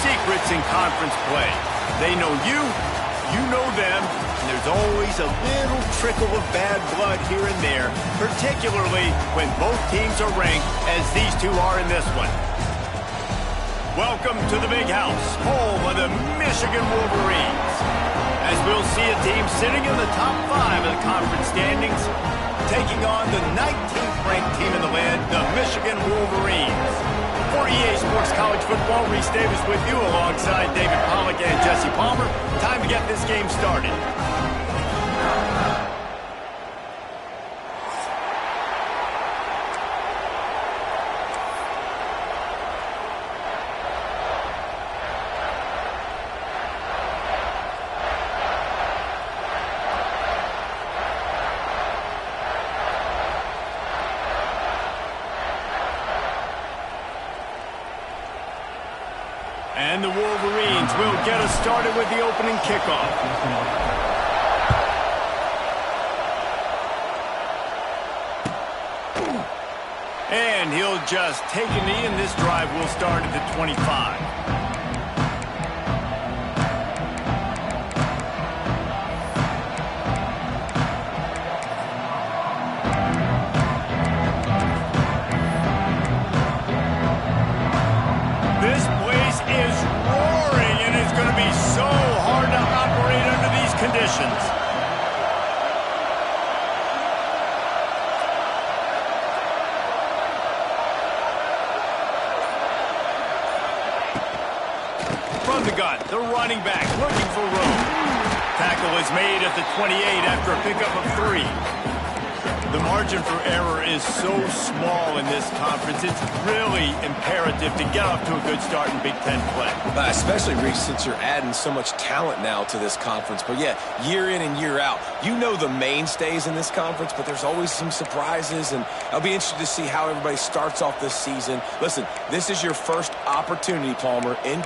secrets in conference play. They know you, you know them, and there's always a little trickle of bad blood here and there, particularly when both teams are ranked as these two are in this one. Welcome to the Big House, home of the Michigan Wolverines. As we'll see a team sitting in the top 5 of the conference standings, taking on the 19th ranked team in the land, the Michigan Wolverines. For EA Sports College Football, Reese Davis with you alongside David Pollack and Jesse Palmer. Time to get this game started. And the Wolverines will get us started with the opening kickoff. And he'll just take a knee, and this drive will start at the 25. From the gun, the running back looking for room. Tackle is made at the 28 after a pickup of 3. The margin for error is so small in this conference, it's really imperative to get off to a good start in Big Ten play. Especially, Reese, since you're adding so much talent now to this conference. But yeah, year in and year out, you know the mainstays in this conference, but there's always some surprises, and I'll be interested to see how everybody starts off this season. Listen, this is your first opportunity, Palmer, in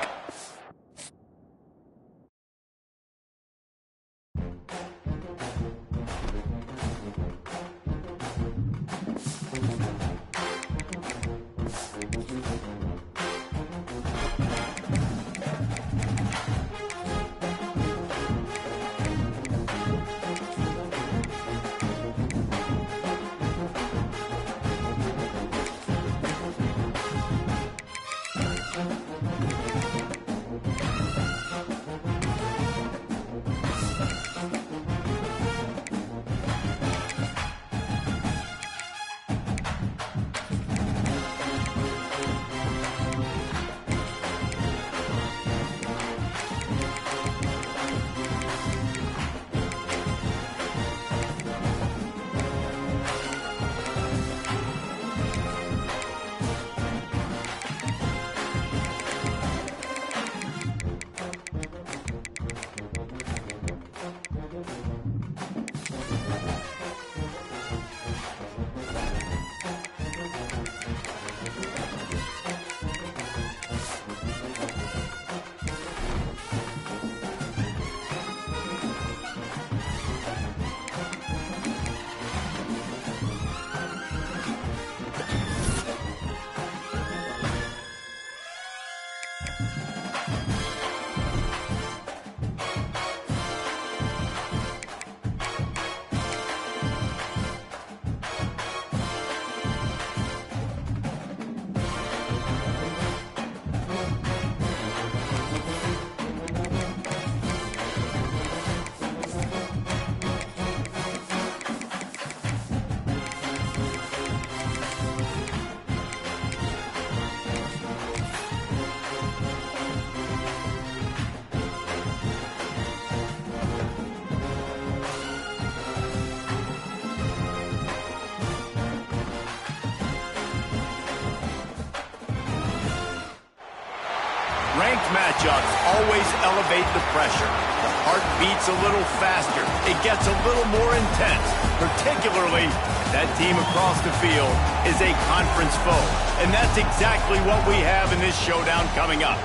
Ranked matchups always elevate the pressure. The heart beats a little faster. It gets a little more intense, particularly if that team across the field is a conference foe. And that's exactly what we have in this showdown coming up.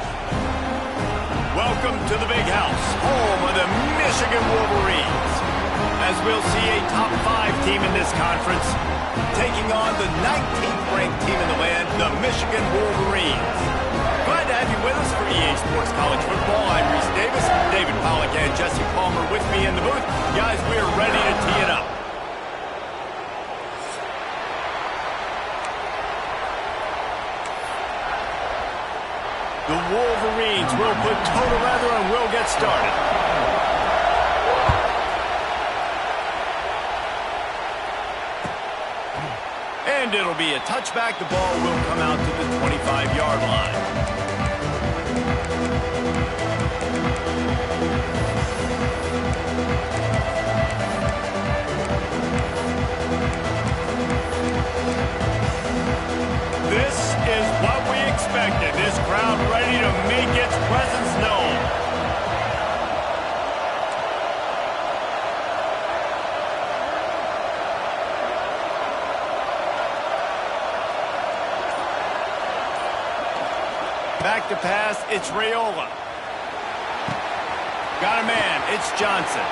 Welcome to the Big House, home of the Michigan Wolverines. As we'll see a top 5 team in this conference taking on the 19th ranked team in the land, the Michigan Wolverines. Glad to have you with us for EA Sports College Football. I'm Reese Davis, David Pollack, and Jesse Palmer with me in the booth. Guys, we are ready to tee it up. The Wolverines will put total leather and will get started. And it'll be a touchback. The ball will come out to the 25-yard line. This is what we expected. This crowd ready to make its presence known. Back to pass, it's Raiola. Got a man, it's Johnson.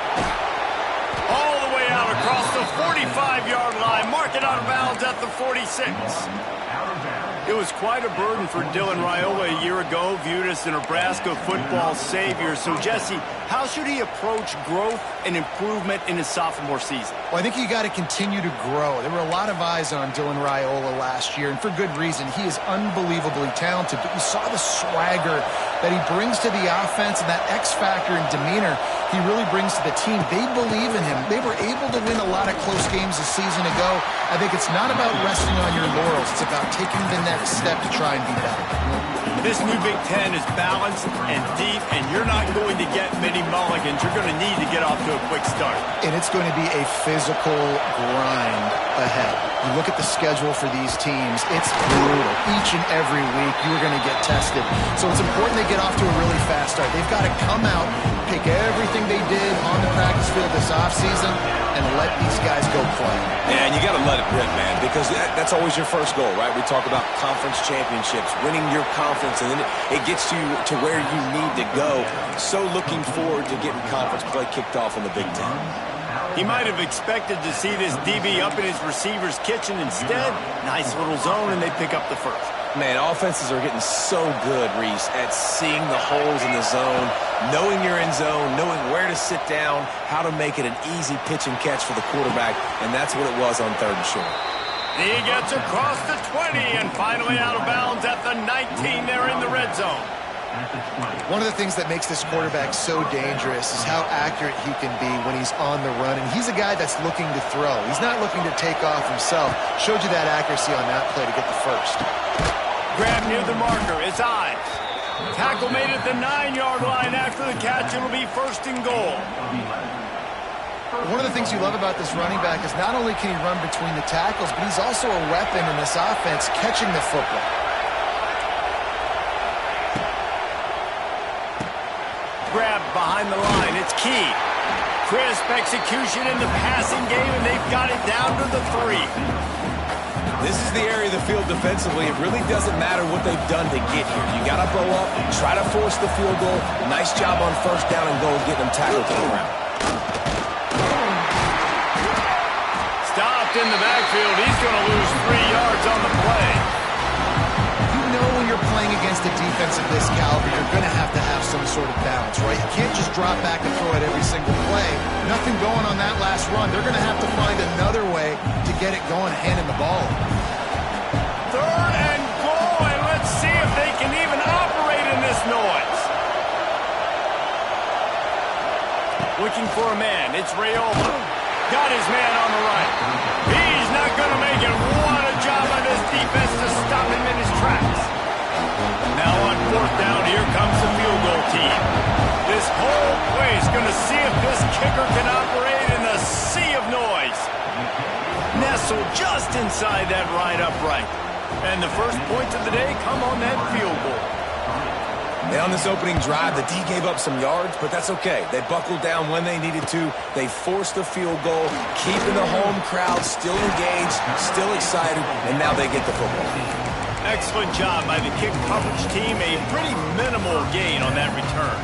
All the way out across the 45-yard line. Mark it out of bounds at the 46. It was quite a burden for Dylan Raiola a year ago, viewed as the Nebraska football savior. So, Jesse, how should he approach growth and improvement in his sophomore season? Well, I think you got to continue to grow. There were a lot of eyes on Dylan Raiola last year, and for good reason. He is unbelievably talented, but you saw the swagger that he brings to the offense and that X factor and demeanor he really brings to the team. They believe in him. They were able to win a lot of close games a season ago. I think it's not about resting on your laurels. It's about taking the next step to try and be better. This new Big Ten is balanced and deep, and you're not going to get many mulligans. You're going to need to get off to a quick start. And it's going to be a physical grind ahead. You look at the schedule for these teams, it's brutal. Each and every week, you're going to get tested. So it's important they get off to a really fast start. They've got to come out, pick everything they did on the practice field this offseason, and let these guys go play. Yeah, and you got to let it rip, man, because that's always your first goal, right? We talk about conference championships, winning your conference, and then it gets you to where you need to go. So looking forward to getting conference play kicked off in the Big Ten. He might have expected to see this DB up in his receiver's kitchen. Instead, nice little zone, and they pick up the first. Man, offenses are getting so good, Reese, at seeing the holes in the zone, knowing you're in zone, knowing where to sit down, how to make it an easy pitch and catch for the quarterback, and that's what it was on 3rd and short. He gets across the 20 and finally out of bounds at the 19 there in the red zone. One of the things that makes this quarterback so dangerous is how accurate he can be when he's on the run. And he's a guy that's looking to throw. He's not looking to take off himself. Showed you that accuracy on that play to get the first. Grab near the marker. It's Ives. Tackle made at the 9-yard line after the catch. It'll be 1st and goal. One of the things you love about this running back is not only can he run between the tackles, but he's also a weapon in this offense catching the football. Grab behind the line. It's key. Crisp execution in the passing game, and they've got it down to the 3. This is the area of the field defensively. It really doesn't matter what they've done to get here. You got to blow up, try to force the field goal. Nice job on 1st down and goal, getting them tackled to the ground. Stopped in the backfield. He's going to lose 3 yards on the play. You know when you're playing against a defense of this caliber, you're going to have some sort of balance, right? You can't just drop back and throw it every single play. Nothing going on that last run. They're going to have to find another way to get it going, handing the ball. 3rd and goal, and let's see if they can even operate in this noise. Looking for a man. It's Raiola. Got his man on the right. He's not going to make it. What a job by this defense to stop him in his tracks. Now on 4th down, here comes the field goal team. This whole place going to see if this kicker can operate in the sea of noise. Nestled just inside that right upright. And the first points of the day come on that field goal. And on this opening drive, the D gave up some yards, but that's okay. They buckled down when they needed to. They forced the field goal, keeping the home crowd still engaged, still excited, and now they get the football. Excellent job by the kick coverage team. A pretty minimal gain on that return.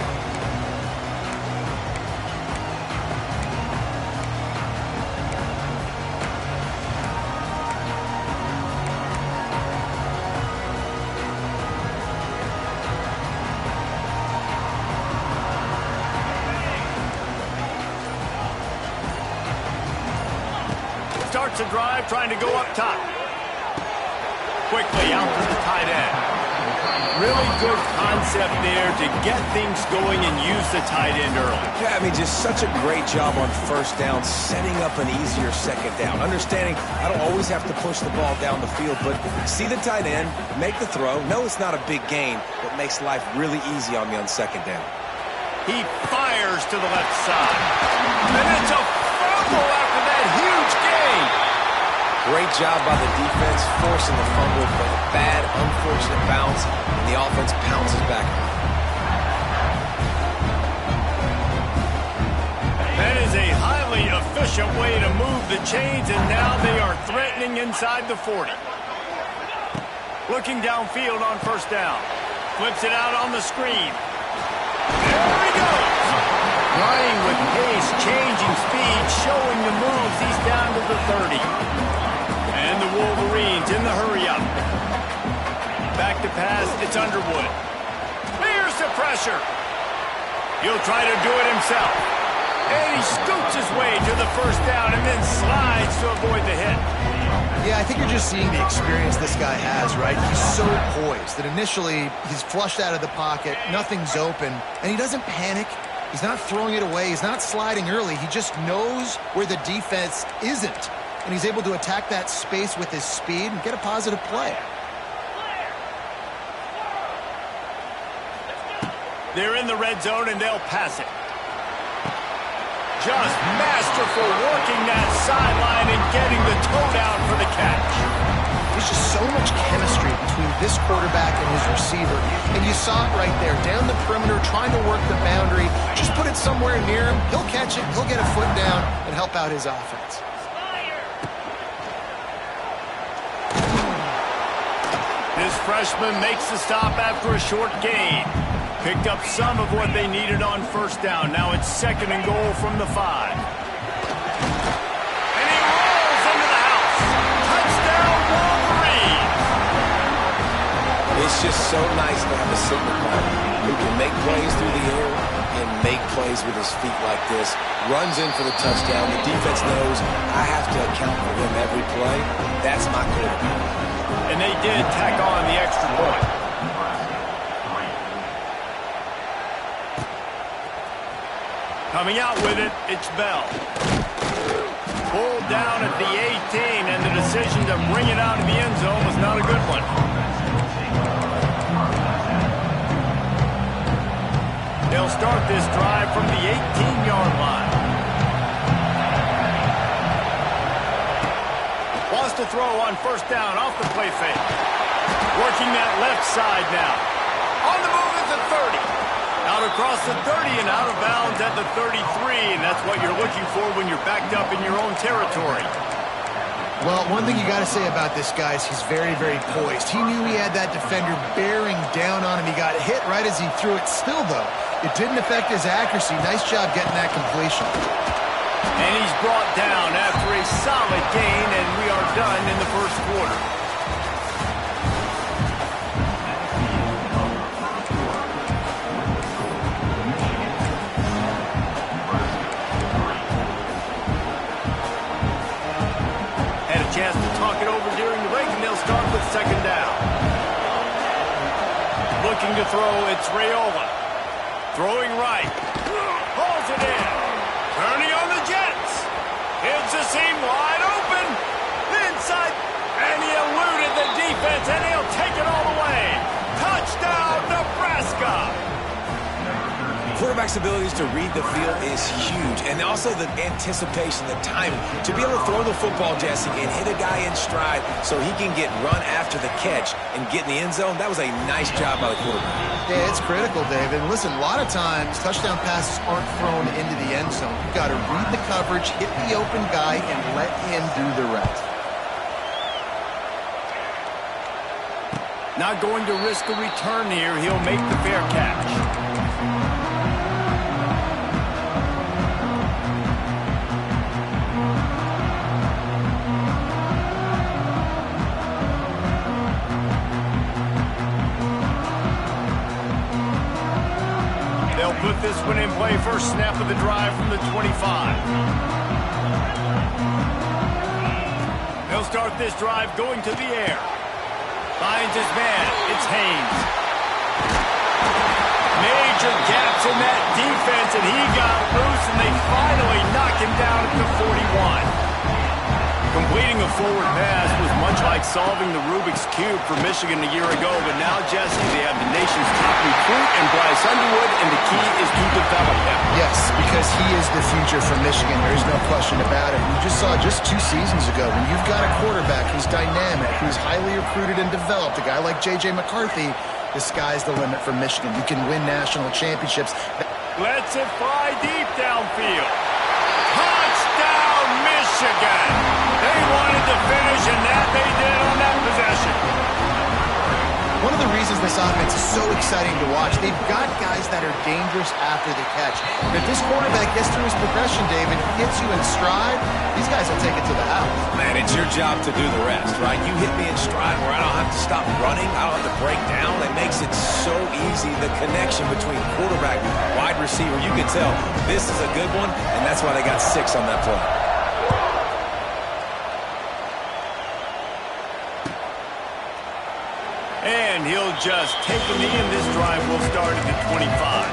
starts a drive trying to go up top. Quickly out to the tight end. Really good concept there to get things going and use the tight end early. Yeah, I mean, just such a great job on first down, setting up an easier second down. Understanding I don't always have to push the ball down the field, but see the tight end, make the throw. No, it's not a big gain, but makes life really easy on me on second down. He fires to the left side. And it's a fumble after that huge gain. Great job by the defense, forcing the fumble, but a bad, unfortunate bounce, and the offense pounces back. That is a highly efficient way to move the chains, and now they are threatening inside the 40. Looking downfield on first down. Flips it out on the screen. There he goes. Running with pace, changing speed, showing the moves. He's down to the 30. And the Wolverines in the hurry-up. Back to pass, it's Underwood. Clears the pressure. He'll try to do it himself. And he scoots his way to the first down and then slides to avoid the hit. Yeah, I think you're just seeing the experience this guy has, right? He's so poised that initially he's flushed out of the pocket, nothing's open, and he doesn't panic. He's not throwing it away. He's not sliding early. He just knows where the defense isn't. And he's able to attack that space with his speed and get a positive play. They're in the red zone, and they'll pass it. Just masterful working that sideline and getting the toe down for the catch. There's just so much chemistry between this quarterback and his receiver. And you saw it right there, down the perimeter, trying to work the boundary. Just put it somewhere near him. He'll catch it. He'll get a foot down and help out his offense. This freshman makes the stop after a short gain. Picked up some of what they needed on first down. Now it's second and goal from the 5. And he rolls into the house. Touchdown, Wolverine. It's just so nice to have a signal partner who can make plays through the air and make plays with his feet like this. Runs in for the touchdown. The defense knows I have to account for him every play. That's my quarterback. And they did tack on the extra point. Coming out with it, it's Bell. Pulled down at the 18, and the decision to bring it out of the end zone was not a good one. They'll start this drive from the 18-yard line. Wants to throw on first down off the play fake. Working that left side now. On the move at the 30. Out across the 30 and out of bounds at the 33. And that's what you're looking for when you're backed up in your own territory. Well, one thing you got to say about this guy is he's very, very poised. He knew he had that defender bearing down on him. He got hit right as he threw it. Still, though, it didn't affect his accuracy. Nice job getting that completion. And he's brought down after a solid gain, and we are done in the first quarter. Had a chance to talk it over during the break, and they'll start with second down. Looking to throw, it's Raiola. Throwing right. Pulls it in. Turning on the Jets. Hits the seam wide open. Inside. And he eluded the defense, and he'll take it all the way. Touchdown, Nebraska. Quarterback's abilities to read the field is huge, and also the anticipation, the timing. To be able to throw the football, Jesse, and hit a guy in stride so he can get run after the catch and get in the end zone, that was a nice job by the quarterback. Yeah, it's critical, David. And listen, a lot of times touchdown passes aren't thrown into the end zone. You've got to read the coverage, hit the open guy, and let him do the rest. Not going to risk a return here. He'll make the fair catch. They'll put this one in play. First snap of the drive from the 25. He'll start this drive going to the air. Finds his man. It's Haynes. Major gaps in that defense, and he got loose, and they finally knock him down at the 41. Completing a forward pass was much like solving the Rubik's Cube for Michigan a year ago, but now, Jesse, they have the nation's top recruit in Bryce Underwood, and the key is to develop him. Yes, because he is the future for Michigan. There is no question about it. We just saw just 2 seasons ago, when you've got a quarterback who's dynamic, who's highly recruited and developed, a guy like J.J. McCarthy, the sky's the limit for Michigan. You can win national championships. Lets it fly deep downfield. Touchdown, Michigan! They wanted to finish, and that they did on that possession. One of the reasons this offense is so exciting to watch, they've got guys that are dangerous after the catch. And if this quarterback gets through his progression, David, hits you in stride, these guys will take it to the house. Man, it's your job to do the rest, right? You hit me in stride where I don't have to stop running, I don't have to break down. It makes it so easy, the connection between quarterback and wide receiver. You can tell this is a good one, and that's why they got 6 on that play. And he'll just take a knee, and this drive will start at the 25.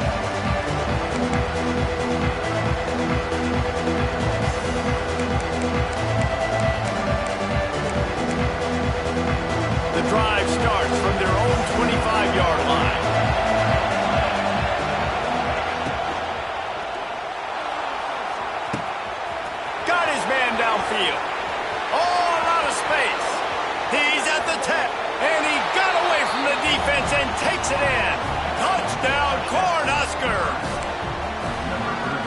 The drive starts from their own 25-yard line. Got his man downfield. All out of space. He's at the 10. And he got away from the defense and takes it in. Touchdown, Cornhuskers.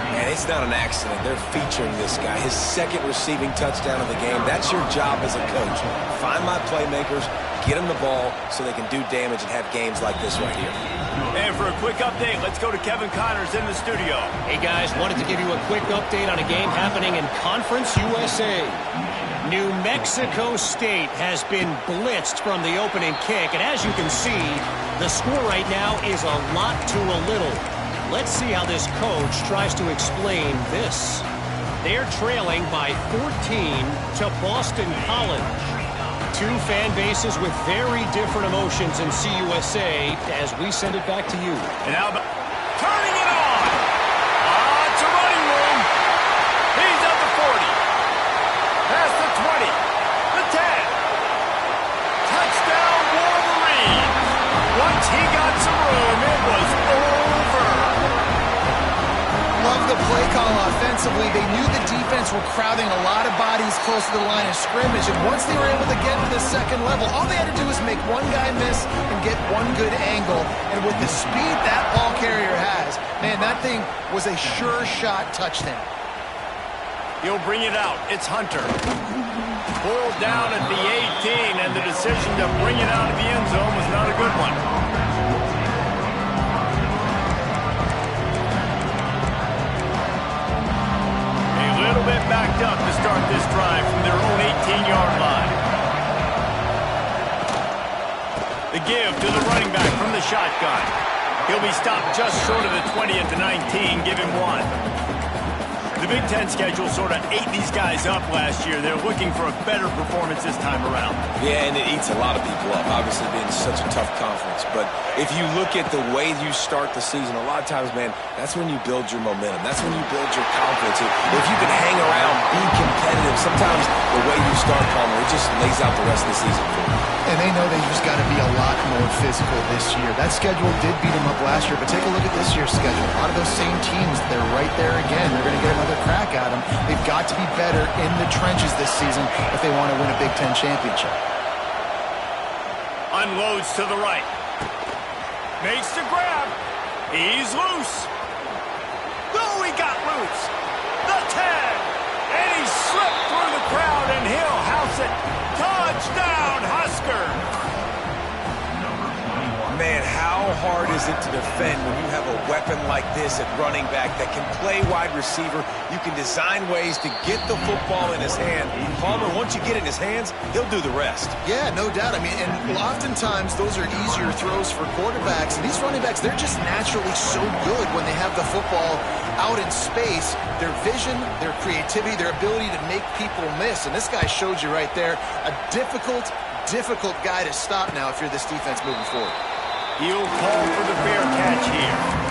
Man, it's not an accident. They're featuring this guy. His 2nd receiving touchdown of the game. That's your job as a coach. Find my playmakers, get them the ball so they can do damage and have games like this right here. And for a quick update, let's go to Kevin Connors in the studio. Hey, guys, wanted to give you a quick update on a game happening in Conference USA. New Mexico State has been blitzed from the opening kick, and as you can see, the score right now is a lot to a little. Let's see how this coach tries to explain this. They're trailing by 14 to Boston College. 2 fan bases with very different emotions in CUSA as we send it back to you. And how about turning it on? It's a running room. He's at the 40. Past the 20, the 10. Touchdown, Wolverine. Once he got some room, it was over. Love the play call offensively. They knew the defense were crowding a lot of bodies close to the line of scrimmage, and once they were able to get to the 2nd level, all they had to do was make one guy miss and get one good angle. And with the speed that ball carrier has, man, that thing was a sure shot touchdown. He'll bring it out. It's Hunter. Pulled down at the 18, and the decision to bring it out of the end zone was not a good one. A little bit backed up to start this drive from their own 18-yard line. The give to the running back from the shotgun. He'll be stopped just short of the 20 at the 19. Give him 1. The Big Ten schedule sort of ate these guys up last year. They're looking for a better performance this time around. Yeah, and it eats a lot of people up, obviously being such a tough conference. But if you look at the way you start the season, a lot of times, man, that's when you build your momentum. That's when you build your confidence. If you can hang around, be competitive, sometimes the way you start, Palmer, it just lays out the rest of the season for you. And they know they just got to be a lot more physical this year. That schedule did beat them up last year, but take a look at this year's schedule. A lot of those same teams, they're right there again. They're going to get another crack at them. They've got to be better in the trenches this season if they want to win a Big Ten championship. Unloads to the right. Makes the grab. He's loose. Oh, he got loose. The 10. And he slipped through the crowd, and he'll house it. Touchdown, Huskers. Man, how hard is it to defend when you have a weapon like this at running back that can play wide receiver? You can design ways to get the football in his hand. Palmer, once you get it in his hands, he'll do the rest. Yeah, no doubt. I mean, and oftentimes those are easier throws for quarterbacks. And these running backs, they're just naturally so good when they have the football out in space, their vision, their creativity, their ability to make people miss. And this guy showed you right there, a difficult guy to stop now if you're this defense moving forward. He'll call for the fair catch here.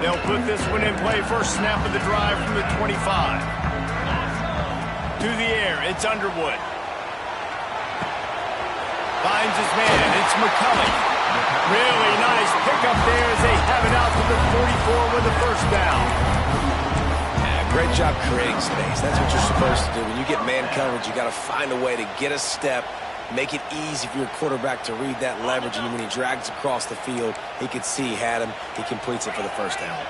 They'll put this one in play. First snap of the drive from the 25. To the air, it's Underwood. Finds his man, it's McCulley. Really nice pickup there as they have it out to the 44 with the first down. Yeah, great job creating space. That's what you're supposed to do. When you get man coverage, you got to find a way to get a step, make it easy for your quarterback to read that leverage, and when he drags across the field, he can see he had him. He completes it for the first down.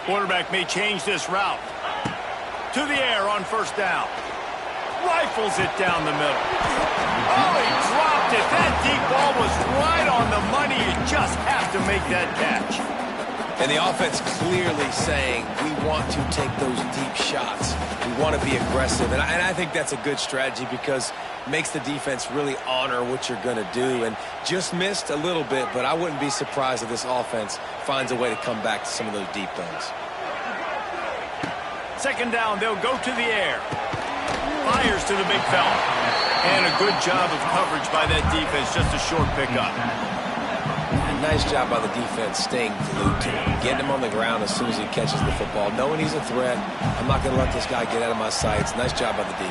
Quarterback may change this route. To the air on first down. Rifles it down the middle. Oh, he dropped it. That deep ball was right on the money. You just have to make that catch. And the offense clearly saying, we want to take those deep shots. We want to be aggressive. And I think that's a good strategy because it makes the defense really honor what you're going to do. And just missed a little bit, but I wouldn't be surprised if this offense finds a way to come back to some of those deep things. Second down, they'll go to the air. Fires to the big fella. And a good job of coverage by that defense. Just a short pickup. Nice job by the defense staying glued to him, getting him on the ground as soon as he catches the football, knowing he's a threat. I'm not going to let this guy get out of my sights. Nice job by the D.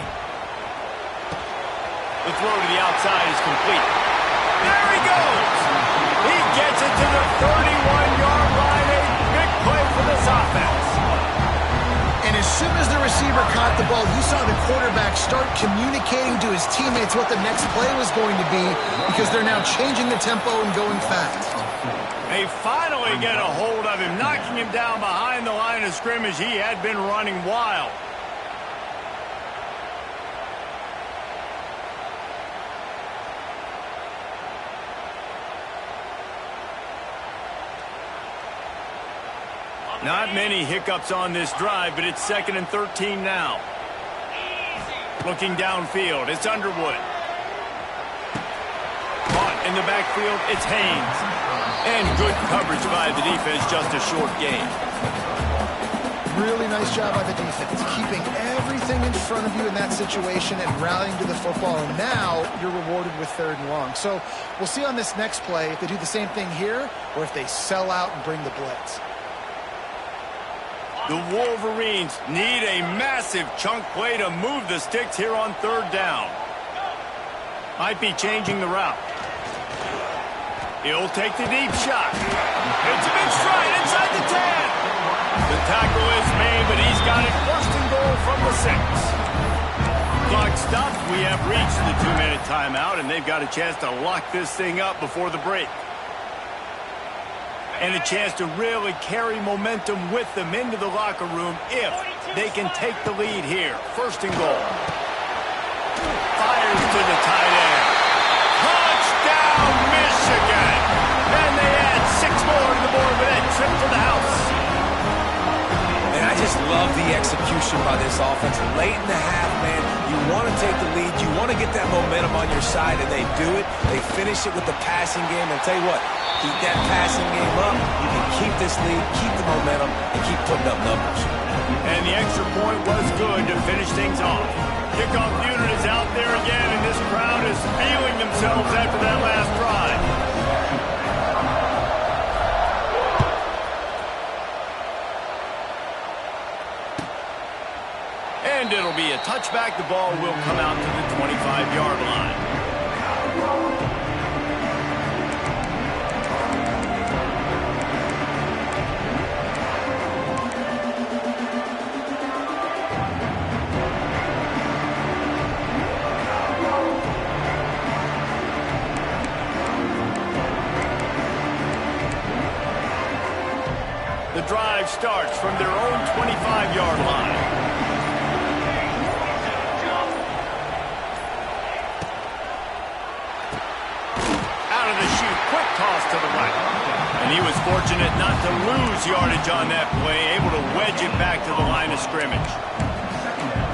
The throw to the outside is complete. There he goes! He gets it to the 31-yard line. A big play for this offense. And as soon as the receiver caught the ball, you saw the quarterback start communicating to his teammates what the next play was going to be because they're now changing the tempo and going fast. They finally get a hold of him, knocking him down behind the line of scrimmage. He had been running wild. Not many hiccups on this drive, but it's 2nd and 13 now. Looking downfield, it's Underwood. Caught in the backfield, it's Haynes. And good coverage by the defense, just a short gain. Really nice job by the defense, keeping everything in front of you in that situation and rallying to the football. And now you're rewarded with 3rd and long. So we'll see on this next play if they do the same thing here or if they sell out and bring the blitz. The Wolverines need a massive chunk play to move the sticks here on 3rd down. Might be changing the route. He'll take the deep shot. It's a big stride inside the 10. The tackle is made, but he's got it 1st and goal from the 6. Clock stops. We have reached the 2-minute timeout, and they've got a chance to lock this thing up before the break. And a chance to really carry momentum with them into the locker room if they can take the lead here. 1st and goal. Fires to the tight end. Touchdown, Michigan! And they add 6 more to the board with that trip to the house. And I just love the execution by this offense. Late in the half, man, you want to take the lead. You want to get that momentum on your side, and they do it. They finish it with the passing game. And I'll tell you what, keep that passing game up. You can keep this lead, keep the momentum, and keep putting up numbers. And the extra point was good to finish things off. Kickoff unit is out there again, and this crowd is feeling themselves after that last drive. And it'll be a touchback. The ball will come out to the 25-yard line. The drive starts from their own 25-yard line. Out of the chute, quick toss to the right. And he was fortunate not to lose yardage on that play, able to wedge it back to the line of scrimmage.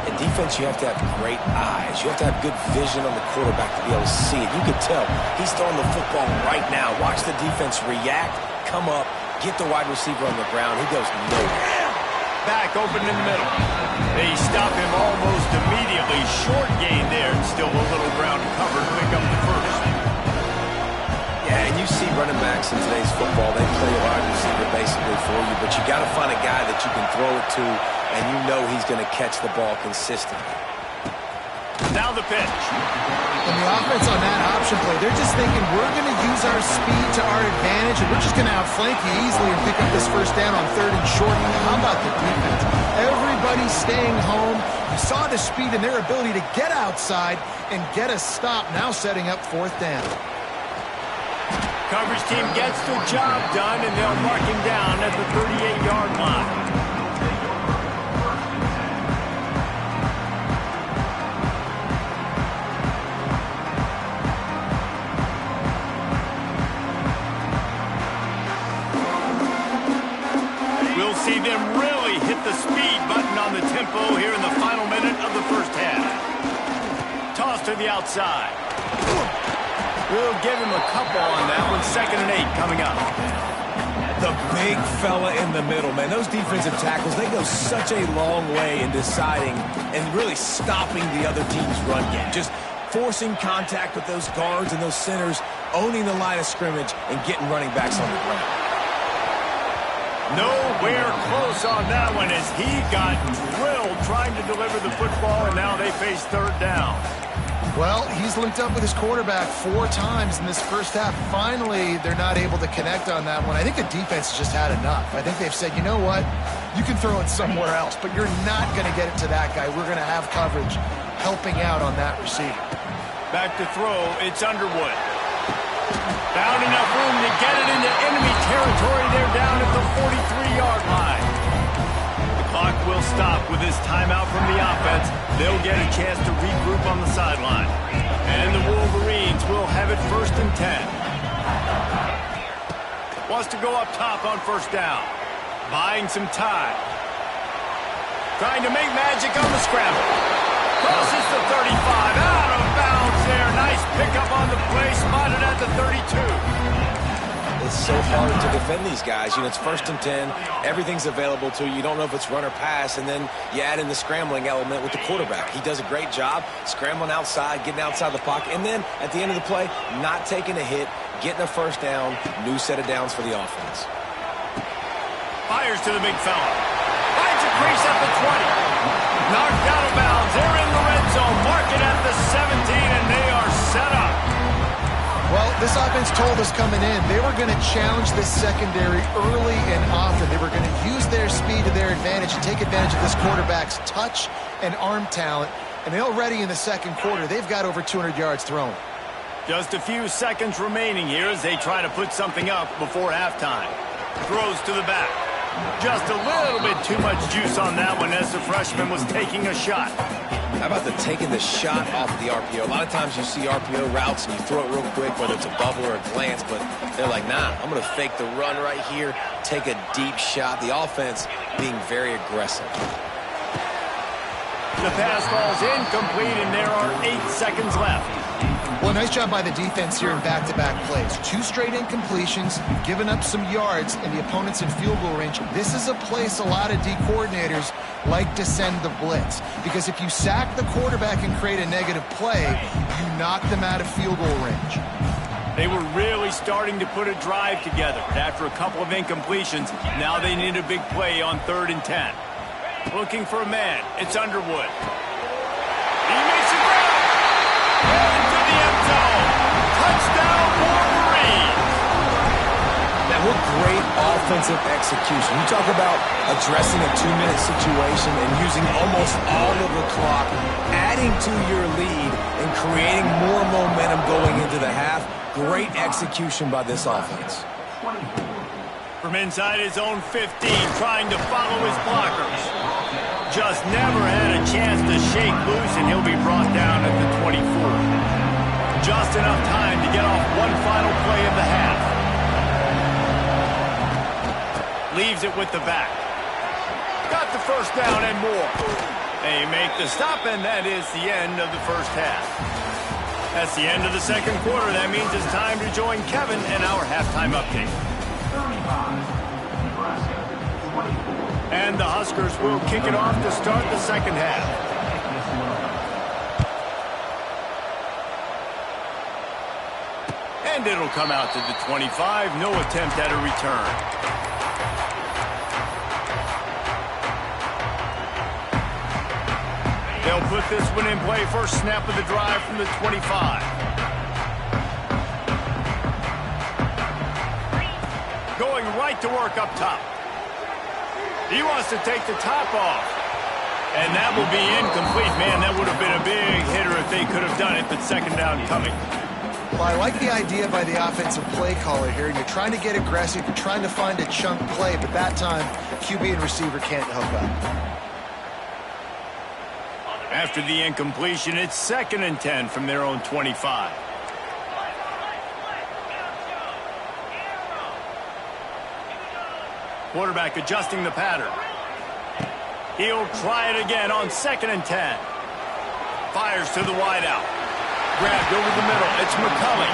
In defense, you have to have great eyes. You have to have good vision on the quarterback to be able to see it. You can tell he's throwing the football right now. Watch the defense react, come up, get the wide receiver on the ground. He goes nowhere. Back open in the middle. They stop him almost immediately. Short gain there. Still a little ground covered. Pick up the first. Yeah, and you see running backs in today's football, they play a wide receiver basically for you, but you got to find a guy that you can throw it to, and you know he's going to catch the ball consistently. Now the pitch. And the offense on that option play, they're just thinking we're going to use our speed to our advantage, and we're just going to outflank you easily and pick up this first down on 3rd and short. How about the defense? Everybody's staying home. You saw the speed and their ability to get outside and get a stop, now setting up 4th down. Coverage team gets the job done, and they'll mark him down at the 38-yard line. We'll see them really hit the speed button on the tempo here in the final minute of the first half. Toss to the outside. We'll give him a couple on that one. 2nd and 8 coming up. The big fella in the middle, man. Those defensive tackles, they go such a long way in deciding and really stopping the other team's run game. Just forcing contact with those guards and those centers, owning the line of scrimmage, and getting running backs on the ground. Nowhere close on that one as he got drilled trying to deliver the football, and now they face 3rd down. Well, he's linked up with his quarterback 4 times in this first half. Finally, they're not able to connect on that one. I think the defense just had enough. I think they've said, you know what? You can throw it somewhere else, but you're not going to get it to that guy. We're going to have coverage helping out on that receiver. Back to throw, it's Underwood. Found enough room to get it into enemy territory. They're down at the 43-yard line. The clock will stop with this timeout from the offense. They'll get a chance to regroup on the sideline. And the Wolverines will have it 1st and 10. Wants to go up top on 1st down. Buying some time. Trying to make magic on the scramble. Crosses the 35. Out of bounds there. Nice pickup on the play. Spotted at the 32. It's so hard to defend these guys. You know, it's 1st and 10. Everything's available to you. You don't know if it's run or pass, and then you add in the scrambling element with the quarterback. He does a great job scrambling outside, getting outside the pocket, and then at the end of the play, not taking a hit, getting a 1st down, new set of downs for the offense. Fires to the big fella. Finds a crease at the 20. Knocked out of bounds. They're in the red zone. Mark it at the 17, and they are set up. Well, this offense told us coming in, they were going to challenge this secondary early and often. They were going to use their speed to their advantage and take advantage of this quarterback's touch and arm talent. And already in the 2nd quarter, they've got over 200 yards thrown. Just a few seconds remaining here as they try to put something up before halftime. Throws to the back. Just a little bit too much juice on that one as the freshman was taking a shot. How about the taking the shot off of the RPO? A lot of times you see RPO routes and you throw it real quick, whether it's a bubble or a glance, but they're like, nah, I'm going to fake the run right here, take a deep shot. The offense being very aggressive. The pass ball's incomplete, and there are 8 seconds left. Well, nice job by the defense here in back-to-back plays. 2 straight incompletions, giving up some yards, and the opponent's in field goal range. This is a place a lot of D coordinators like to send the blitz, because if you sack the quarterback and create a negative play, you knock them out of field goal range. They were really starting to put a drive together. After a couple of incompletions, now they need a big play on 3rd and 10. Looking for a man. It's Underwood. He makes a grab. Into the end zone. Touchdown, Wolverines. Now, what great offensive execution. You talk about addressing a 2-minute situation and using almost all of the clock, adding to your lead and creating more momentum going into the half. Great execution by this offense. From inside his own 15, trying to follow his blockers. Just never had a chance to shake loose, and he'll be brought down at the 24. Just enough time to get off one final play of the half. leaves it with the back. Got the first down and more. They make the stop, and that is the end of the first half. That's the end of the second quarter. That means it's time to join Kevin in our halftime update. And the Huskers will kick it off to start the second half. And it'll come out to the 25. No attempt at a return. They'll put this one in play. First snap of the drive from the 25. Going right to work up top. He wants to take the top off. And that will be incomplete. Man, that would have been a big hitter if they could have done it, but second down coming. Well, I like the idea by the offensive play caller here. You're trying to get aggressive. You're trying to find a chunk play, but that time, QB and receiver can't hook up. After the incompletion, it's 2nd and 10 from their own 25. Quarterback adjusting the pattern. He'll try it again on 2nd and 10. Fires to the wideout. Grabbed over the middle. It's McCulley.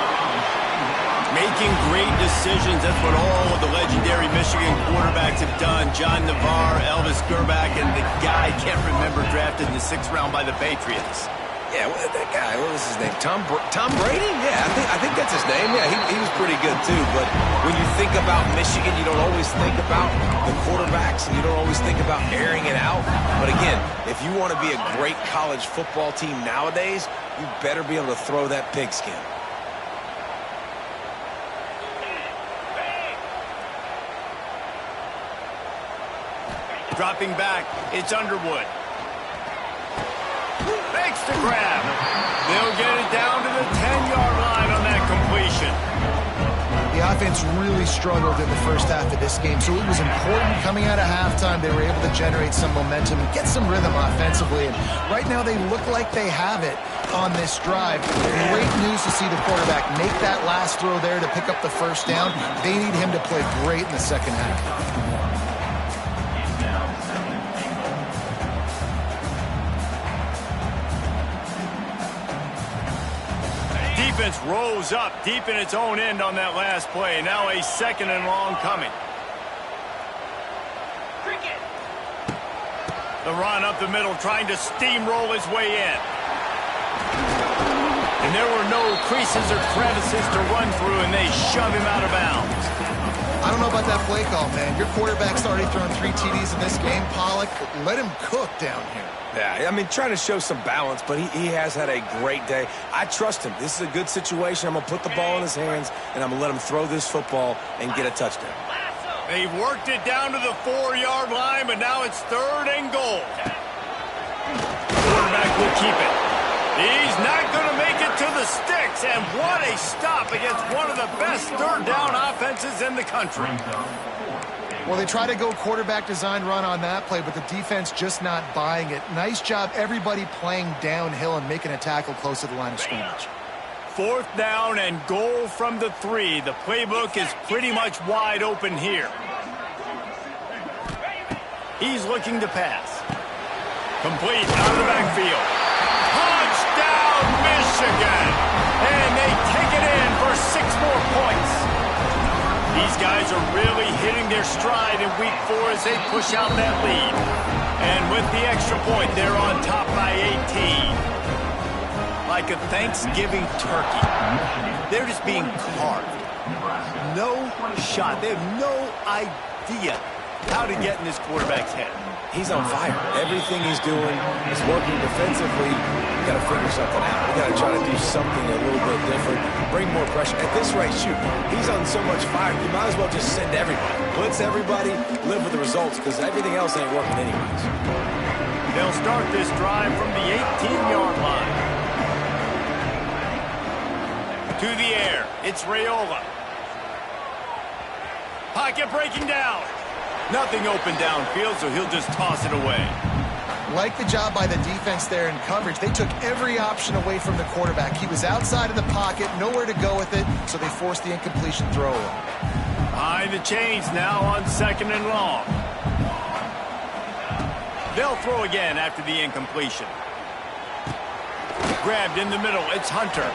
Making great decisions. That's what all of the legendary Michigan quarterbacks have done. John Navarre, Elvis Grbac, and the guy I can't remember drafted in the 6th round by the Patriots. Yeah, that guy, what was his name? Tom Brady? Yeah, I think that's his name. Yeah, he was pretty good too. But when you think about Michigan, you don't always think about the quarterbacks, and you don't always think about airing it out. But again, if you want to be a great college football team nowadays, you better be able to throw that pigskin. Dropping back, it's Underwood. Makes the grab. They'll get it down to the 10-yard line on that completion. The offense really struggled in the first half of this game, so it was important coming out of halftime. They were able to generate some momentum and get some rhythm offensively. And right now they look like they have it on this drive. Great news to see the quarterback make that last throw there to pick up the first down. They need him to play great in the second half. Defense rose up deep in its own end on that last play. Now a 2nd and long coming. The run up the middle, trying to steamroll his way in. And there were no creases or crevices to run through, and they shove him out of bounds. I don't know about that play call, man. Your quarterback's already thrown 3 TDs in this game, Pollock. Let him cook down here. Yeah, I mean, trying to show some balance, but he has had a great day. I trust him. This is a good situation. I'm going to put the ball in his hands, and I'm going to let him throw this football and get a touchdown. They've worked it down to the 4-yard line, but now it's 3rd and goal. Quarterback will keep it. He's not going to make it to the sticks, and what a stop against one of the best 3rd down offenses in the country. Well, they try to go quarterback design run on that play, but the defense just not buying it. Nice job, everybody playing downhill and making a tackle close to the line of scrimmage. 4th down and goal from the 3. The playbook is pretty much wide open here. He's looking to pass. Complete out of the backfield. Touchdown, Michigan! And they take it in for 6 more points. These guys are really hitting their stride in week 4 as they push out that lead. And with the extra point, they're on top by 18. Like a Thanksgiving turkey. They're just being carved. No shot. They have no idea how to get in this quarterback's head. He's on fire. Everything he's doing is working defensively. We got to figure something out. We got to try to do something a little bit different. Bring more pressure. At this rate, shoot, he's on so much fire. You might as well just send everybody. Blitz everybody, live with the results, because everything else ain't working anyways. They'll start this drive from the 18-yard line. To the air, it's Raiola. Pocket breaking down. Nothing open downfield, so he'll just toss it away. Like the job by the defense there in coverage. They took every option away from the quarterback. He was outside of the pocket, nowhere to go with it, so they forced the incompletion throw away. Behind the chains now on 2nd and long. They'll throw again after the incompletion. Grabbed in the middle. It's Hunter.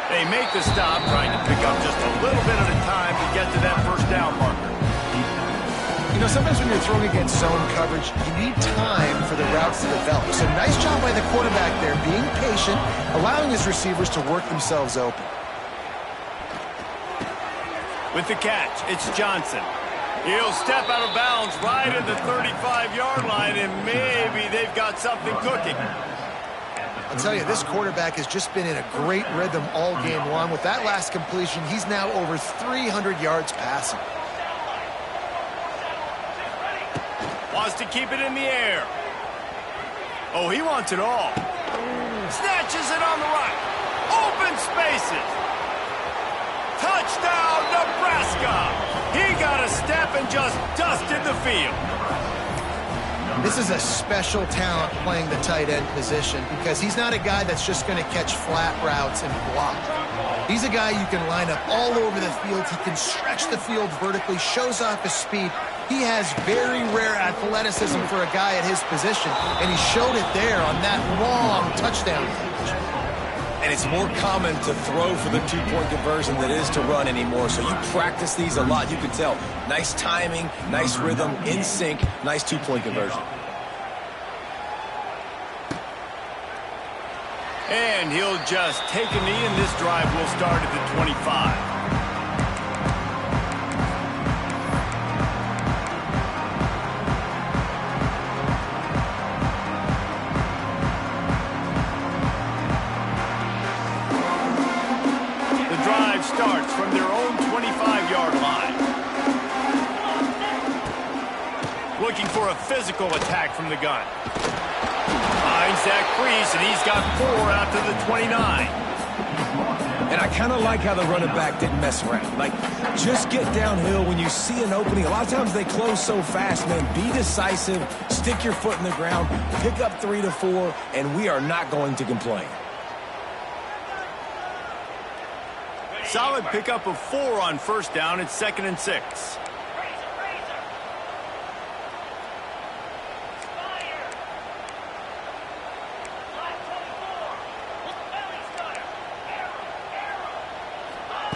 They make the stop, trying to pick up just a little bit at a time to get to that first down marker. You know, sometimes when you're throwing against zone coverage, you need time for the routes to develop. So nice job by the quarterback there, being patient, allowing his receivers to work themselves open. With the catch, it's Johnson. He'll step out of bounds right at the 35-yard line, and maybe they've got something cooking. I'll tell you, this quarterback has just been in a great rhythm all game long. With that last completion, he's now over 300 yards passing. Wants to keep it in the air. Oh, he wants it all. Snatches it on the right. Open spaces. Touchdown, Nebraska. He got a step and just dusted the field. This is a special talent playing the tight end position because he's not a guy that's just going to catch flat routes and block. He's a guy you can line up all over the field. He can stretch the field vertically, shows off his speed. He has very rare athleticism for a guy at his position, and he showed it there on that long touchdown catch. And it's more common to throw for the two-point conversion than it is to run anymore. So you practice these a lot. You can tell. Nice timing, nice rhythm, in sync, nice two-point conversion. And he'll just take a knee, and this drive will start at the 25. Starts from their own 25-yard line. Looking for a physical attack from the gun. Finds that crease, and he's got 4 out to the 29. And I kind of like how the running back didn't mess around. Like, just get downhill when you see an opening. A lot of times they close so fast, man. Be decisive, stick your foot in the ground, pick up 3 to 4, and we are not going to complain. Solid pickup of 4 on first down. It's 2nd and 6.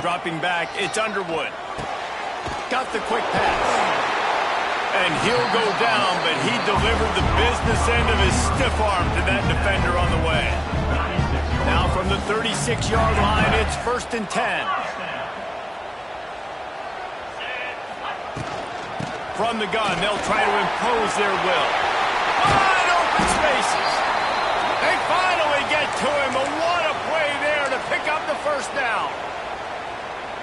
Dropping back, it's Underwood. Got the quick pass. And he'll go down, but he delivered the business end of his stiff arm to that defender on the way. Now from the 36-yard line, it's 1st and 10. From the gun, they'll try to impose their will. Wide open spaces. They finally get to him, but what a play there to pick up the first down.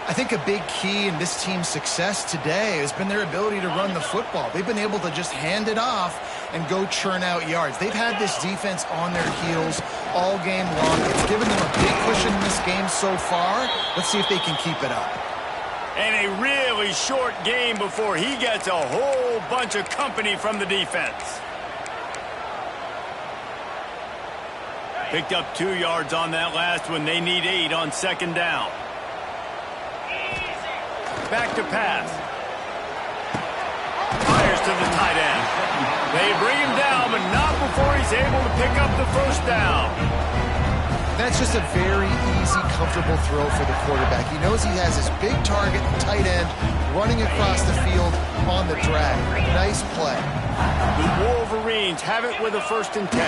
I think a big key in this team's success today has been their ability to run the football. They've been able to just hand it off and go churn out yards. They've had this defense on their heels all game long. It's given them a big cushion in this game so far. Let's see if they can keep it up. And a really short game before he gets a whole bunch of company from the defense. Picked up 2 yards on that last one. They need 8 on 2nd down. Back to pass. Fires to the tight end. They bring him down, but not before he's able to pick up the first down. That's just a very easy, comfortable throw for the quarterback. He knows he has his big target, tight end, running across the field on the drag. Nice play. The Wolverines have it with a 1st and 10.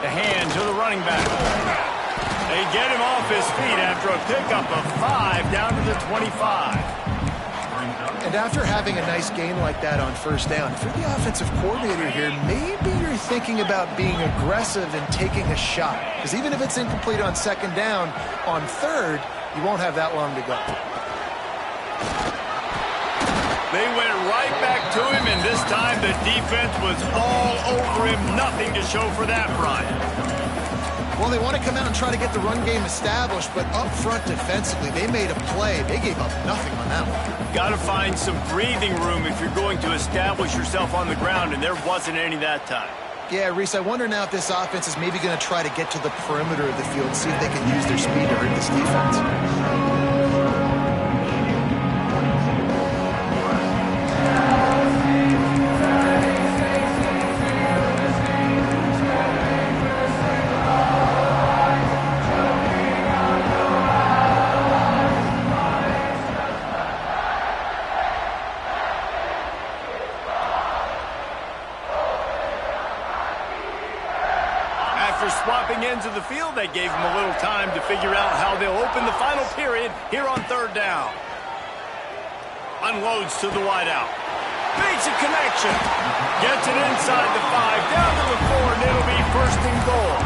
The hand to the running back. They get him off his feet after a pickup of 5 down to the 25. And after having a nice gain like that on first down, if you're the offensive coordinator here, maybe you're thinking about being aggressive and taking a shot. Because even if it's incomplete on 2nd down, on 3rd, you won't have that long to go. They went right back to him, and this time the defense was all over him. Nothing to show for that, Brian. Well, they want to come out and try to get the run game established, but up front defensively, they made a play. They gave up nothing on that one. Got to find some breathing room if you're going to establish yourself on the ground, and there wasn't any that time. Yeah, Reese, I wonder now if this offense is maybe going to try to get to the perimeter of the field and see if they can use their speed to hurt this defense. After swapping ends of the field, that gave them a little time to figure out how they'll open the final period here on third down. Unloads to the wideout. Makes a connection. Gets it inside the 5, down to the 4, and it'll be first and goal.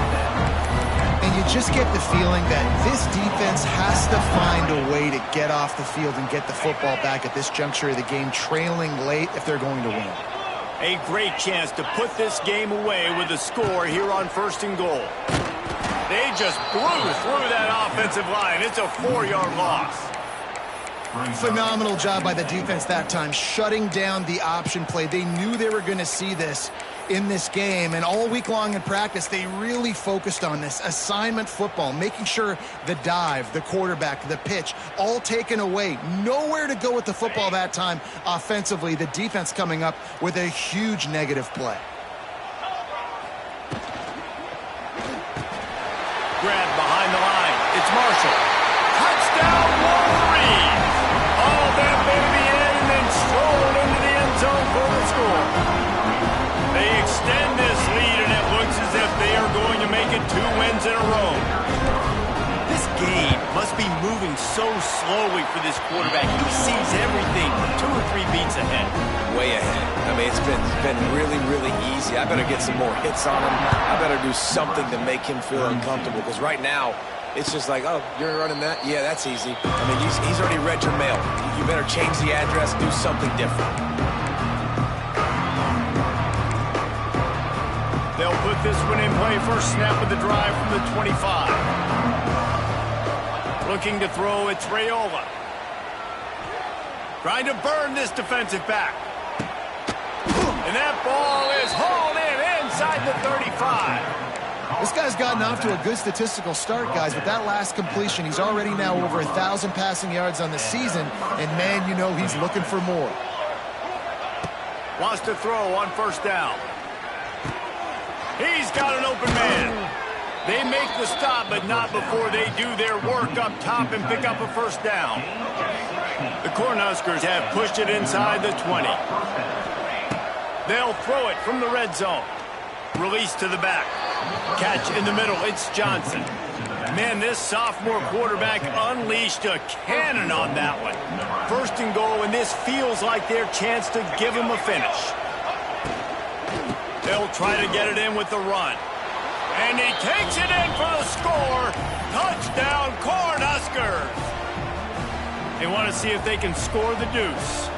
And you just get the feeling that this defense has to find a way to get off the field and get the football back at this juncture of the game, trailing late if they're going to win. A great chance to put this game away with a score here on first and goal. They just blew through that offensive line. It's a 4-yard loss. Phenomenal job by the defense that time, shutting down the option play. They knew they were going to see this in this game, and all week long in practice, they really focused on this assignment football, making sure the dive, the quarterback, the pitch, all taken away. Nowhere to go with the football that time offensively. The defense coming up with a huge negative play. Grab behind the line. It's Marshall. Touchdown, Wolverine! All that baby in and then strolled into the end zone for the score. They extend this lead, and it looks as if they are going to make it 2 wins in a row. This game must be moving so slowly for this quarterback. He sees everything 2 or 3 beats ahead. Way ahead. I mean, it's been really, really easy. I better get some more hits on him. I better do something to make him feel uncomfortable, because right now, it's just like, oh, you're running that? Yeah, that's easy. I mean, he's already read your mail. You better change the address, do something different. They'll put this one in play. First snap of the drive from the 25. Looking to throw, it's Raiola. Trying to burn this defensive back. And that ball is hauled in inside the 35. This guy's gotten off to a good statistical start, guys. With that last completion, he's already now over 1,000 passing yards on the season. And, man, you know he's looking for more. Wants to throw on first down. He's got an open man. They make the stop, but not before they do their work up top and pick up a first down. The Cornhuskers have pushed it inside the 20. They'll throw it from the red zone. Release to the back. Catch in the middle. It's Johnson. Man, this sophomore quarterback unleashed a cannon on that one. First and goal, and this feels like their chance to give him a finish. They'll try to get it in with the run. And he takes it in for the score. Touchdown, Cornhuskers. They want to see if they can score the deuce.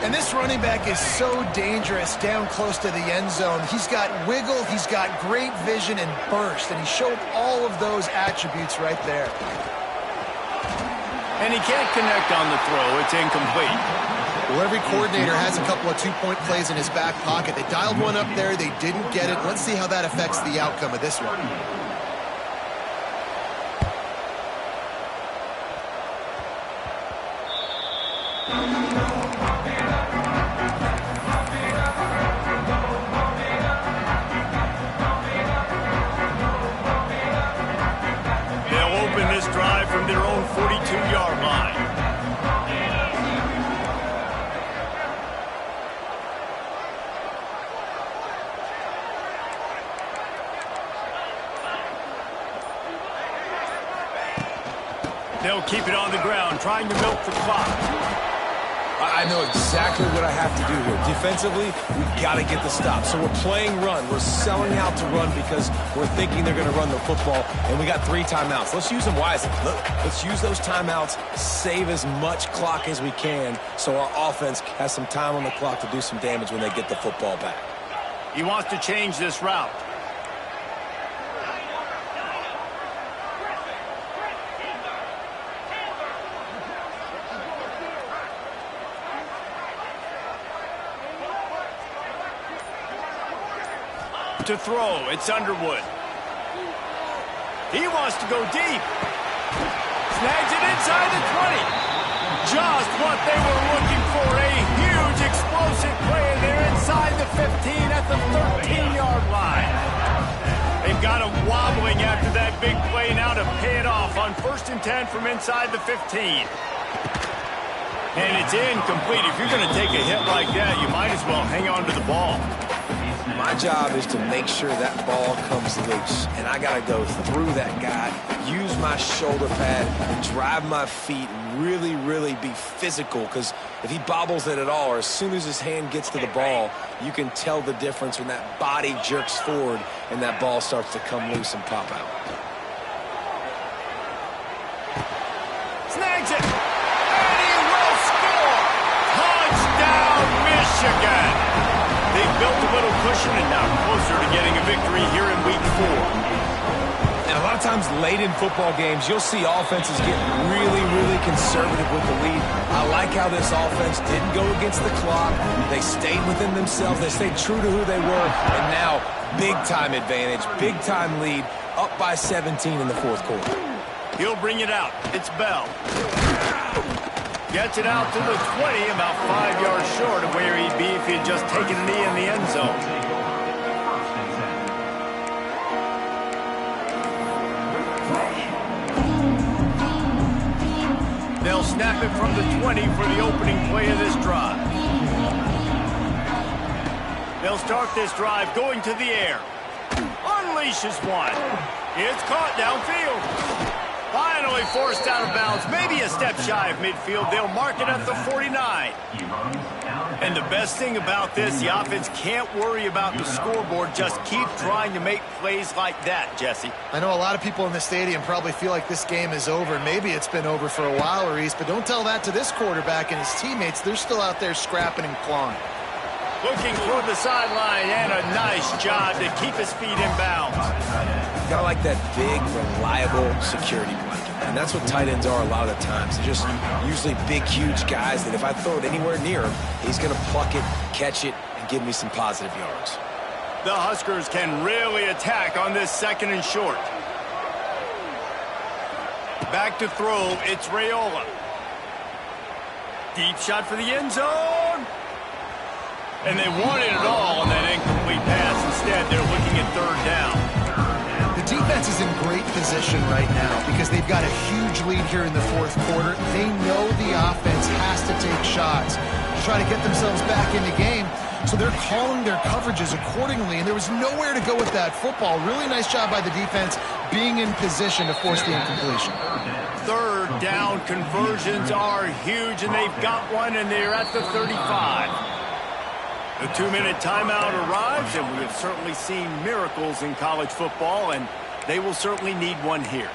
And this running back is so dangerous down close to the end zone. He's got wiggle, he's got great vision and burst, and he showed all of those attributes right there. And he can't connect on the throw. It's incomplete. Well, every coordinator has a couple of two-point plays in his back pocket. They dialed one up there. They didn't get it. Let's see how that affects the outcome of this one. They'll open this drive from their own 42-yard line. They'll keep it on the ground, trying to milk the clock. I know exactly what I have to do here. Defensively, we've got to get the stop. So we're playing run. We're selling out to run because we're thinking they're going to run the football, and we got 3 timeouts. Let's use them wisely. Let's use those timeouts, save as much clock as we can so our offense has some time on the clock to do some damage when they get the football back. He wants to change this route. To throw, it's Underwood. He wants to go deep. Snags it inside the 20. Just what they were looking for, a huge explosive play, and they're inside the 15 at the 13-yard line. They've got him wobbling after that big play now to pay it off on 1st and 10 from inside the 15. And it's incomplete. If you're going to take a hit like that, you might as well hang on to the ball. My job is to make sure that ball comes loose, and I got to go through that guy, use my shoulder pad, and drive my feet, and really, really be physical, because if he bobbles it at all, or as soon as his hand gets to the ball, you can tell the difference when that body jerks forward and that ball starts to come loose and pop out. Snags it, and he will score! Touchdown, Michigan! They built a little cushion and now closer to getting a victory here in Week 4. And a lot of times late in football games, you'll see offenses get really, really conservative with the lead. I like how this offense didn't go against the clock. They stayed within themselves. They stayed true to who they were. And now, big-time advantage, big-time lead, up by 17 in the fourth quarter. He'll bring it out. It's Bell. Gets it out to the 20, about 5 yards short of where he'd be if he had just taken a knee in the end zone. They'll snap it from the 20 for the opening play of this drive. They'll start this drive going to the air. Unleashes one. It's caught downfield. Finally forced out of bounds, maybe a step shy of midfield. They'll mark it at the 49. And the best thing about this, the offense can't worry about the scoreboard. Just keep trying to make plays like that, Jesse. I know a lot of people in the stadium probably feel like this game is over. Maybe it's been over for a while, Reese, but don't tell that to this quarterback and his teammates. They're still out there scrapping and clawing. Looking toward the sideline, and a nice job to keep his feet in bounds. Gotta like that big, reliable security blanket. And that's what tight ends are a lot of the times. They're just usually big, huge guys that if I throw it anywhere near him, he's going to pluck it, catch it, and give me some positive yards. The Huskers can really attack on this second and short. Back to throw, it's Raiola. Deep shot for the end zone. And they wanted it all on that incomplete pass. Instead, they're looking at third down. The defense is in great position right now because they've got a huge lead here in the fourth quarter. They know the offense has to take shots to try to get themselves back in the game. So they're calling their coverages accordingly, and there was nowhere to go with that football. Really nice job by the defense being in position to force the incompletion. Third down conversions are huge, and they've got one, and they're at the 35. The 2-minute timeout arrives, and we have certainly seen miracles in college football, and they will certainly need one here.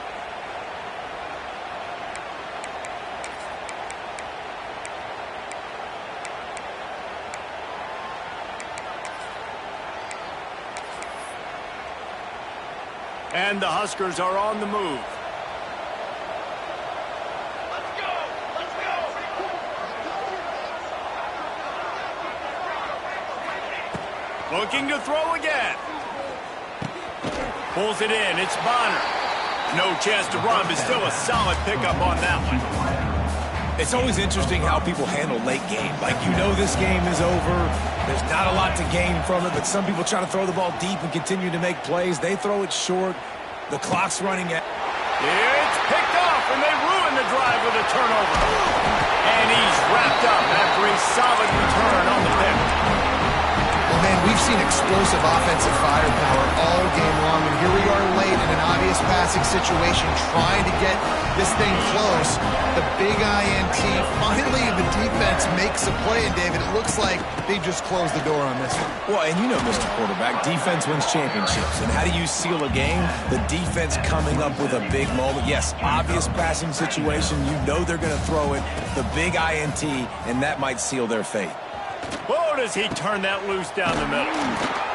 And the Huskers are on the move. Looking to throw again. Pulls it in. It's Bonner. No chance to run, but still a solid pickup on that one. It's always interesting how people handle late game. Like, you know this game is over. There's not a lot to gain from it, but some people try to throw the ball deep and continue to make plays. They throw it short. The clock's running out. It's picked off, and they ruin the drive with a turnover. And he's wrapped up after a solid return on the pick. Well, man, we've seen explosive offensive firepower all game long, and here we are late in an obvious passing situation trying to get this thing close. The big INT, finally the defense makes a play, and David, it looks like they just closed the door on this one. Well, and you know, Mr. Quarterback, defense wins championships. And how do you seal a game? The defense coming up with a big moment. Yes, obvious passing situation. You know they're going to throw it. The big INT, and that might seal their fate. Oh, does he turn that loose down the middle.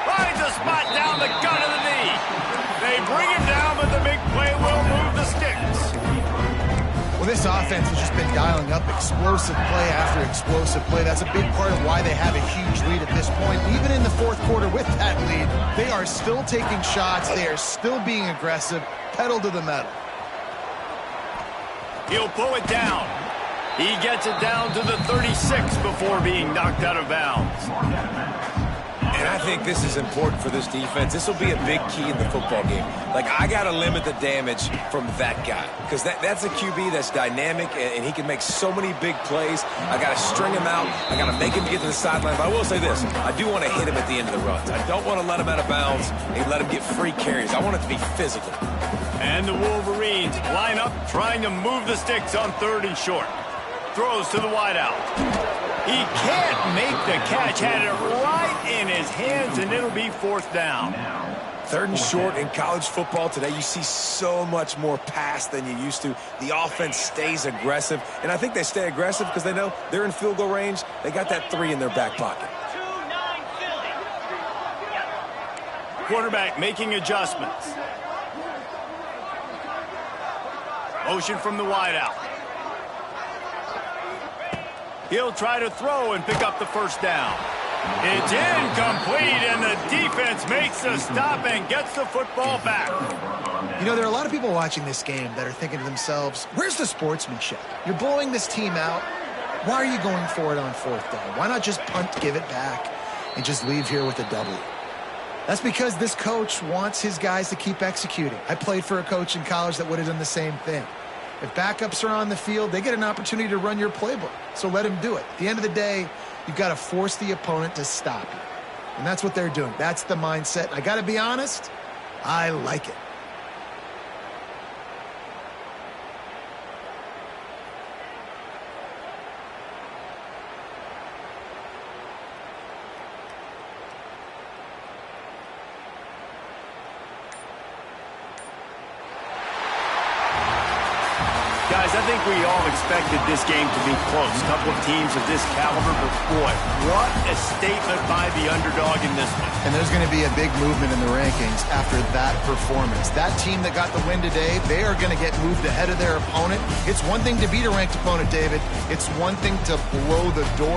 Finds a spot down the gut of the knee. They bring him down, but the big play will move the sticks. Well, this offense has just been dialing up explosive play after explosive play. That's a big part of why they have a huge lead at this point. Even in the fourth quarter with that lead, they are still taking shots. They are still being aggressive. Pedal to the metal. He'll pull it down. He gets it down to the 36 before being knocked out of bounds. And I think this is important for this defense. This will be a big key in the football game. Like, I got to limit the damage from that guy because that's a QB that's dynamic, and he can make so many big plays. I got to string him out. I got to make him get to the sideline. But I will say this. I do want to hit him at the end of the runs. I don't want to let him out of bounds and let him get free carries. I want it to be physical. And the Wolverines line up trying to move the sticks on 3rd and short. Throws to the wideout. He can't make the catch. Had it right in his hands, and it'll be 4th down. 3rd and short in college football today, you see so much more pass than you used to. The offense stays aggressive, and I think they stay aggressive because they know they're in field goal range. They got that 3 in their back pocket. Quarterback making adjustments. Motion from the wideout. He'll try to throw and pick up the 1st down. It's incomplete, and the defense makes the stop and gets the football back. You know, there are a lot of people watching this game that are thinking to themselves, where's the sportsmanship? You're blowing this team out. Why are you going for it on 4th down? Why not just punt, give it back, and just leave here with a W? That's because this coach wants his guys to keep executing. I played for a coach in college that would have done the same thing. If backups are on the field, they get an opportunity to run your playbook. So let him do it. At the end of the day, you've got to force the opponent to stop you. And that's what they're doing. That's the mindset. I got to be honest, I like it. Guys, I think we all expected this game to be close. A couple of teams of this caliber, but boy, what a statement by the underdog in this one. And there's going to be a big movement in the rankings after that performance. That team that got the win today, they are going to get moved ahead of their opponent. It's one thing to beat a ranked opponent, David. It's one thing to blow the door